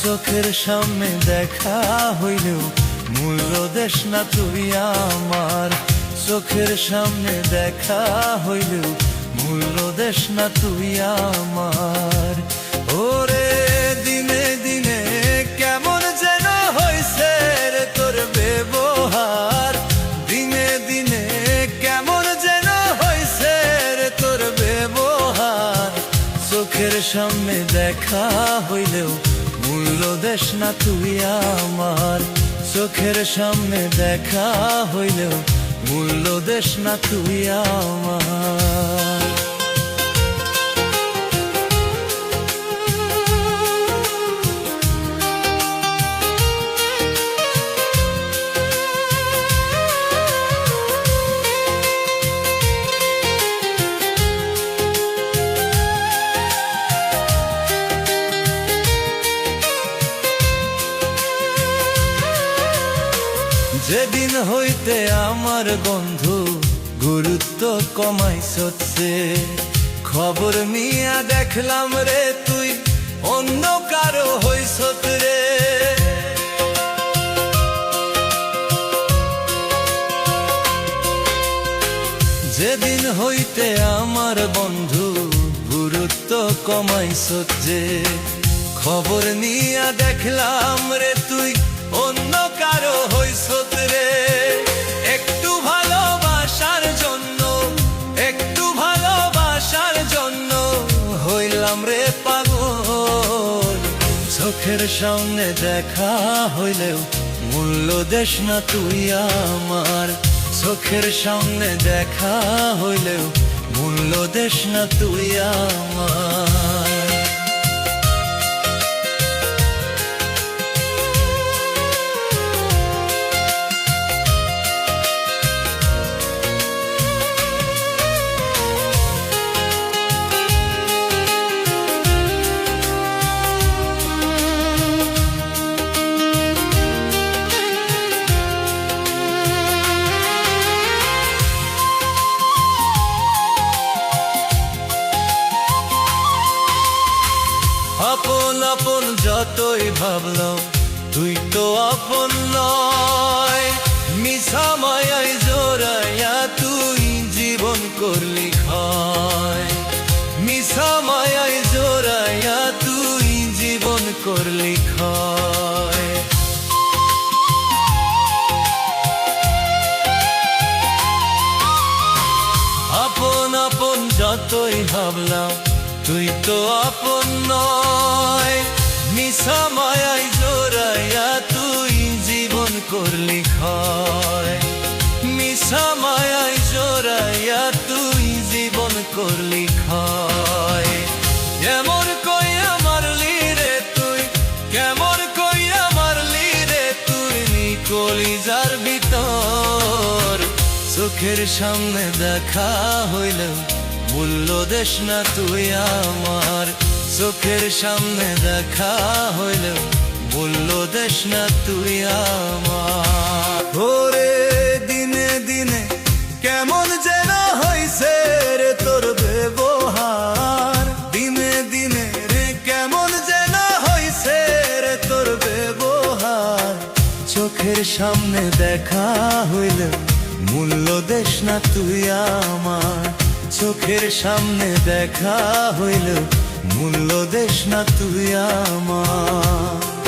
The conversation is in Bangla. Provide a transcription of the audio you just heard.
চোখের সামনে দেখা হইলেও মূল্য দেশ না তুই আমার। চোখের সামনে দেখা হইলেও মূল্য দেশ না তুই আমার। ওরে দিনে দিনে কেমন যেন হইছে রে তোর ব্যবহার, দিনে দিনে কেমন যেন হইছে রে তোর ব্যবহার। চোখের সামনে দেখা হইলেও মূল্য দেশ না তুই আমার। চোখের সামনে দেখা হইলেও মূল্য দেশ না তুই আমার। যেদিন হইতে আমার বন্ধু গুরুত্ব কমাইছে, খবর নিয়া দেখলাম রে তুই অন্য কারো হইছ রে। যেদিন হইতে আমার বন্ধু গুরুত্ব কমাইছে, খবর নিয়া দেখলাম রে তুই অন্য কারো হইছ রে। একটু ভালোবাসার জন্য, একটু ভালোবাসার জন্য হইলাম রে পাগল। চোখের সামনে দেখা হইলেও মূল্য দেশ না তুই আমার। চোখের সামনে দেখা হইলেও মূল্য দেশ না তুই আমার। আপন আপন যতই ভাবলাম তুই তো আপন নয়। মিছা মায়ায় জোড়াইয়া তুই জীবন করলি ক্ষয়। মিছা মায়ায় জোড়াইয়া তুই জীবন করলি ক্ষয়। আপন আপন যতই ভাবলাম তুই তো আপন নয়। মিছা মায়ায় জোড়াইয়া তুই জীবন করলি ক্ষয়। মিছা মায়ায় জোড়াইয়া তুই জীবন করলি ক্ষয়। কেমন কইয়া মারলি রে তুই, কেমন কইয়া মারলি রে তুই কলিজার ভিতর। চোখের সামনে দেখা হইলেও মূল্য দেশ না তুই আমার। চোখের সামনে দেখা হইলেও মূল্য দেশ না তুই আমার। ওরে দিনে দিনে কেমন যেন হইছে রে তোর ব্যবহার, দিনে দিনে রে কেমন যেন হইছে রে তোর ব্যবহার। চোখের সামনে দেখা হইলেও মূল্য দেশ না তুই আমার। চোখের সামনে দেখা হইলেও মূল্য দেশ না তুই আমার।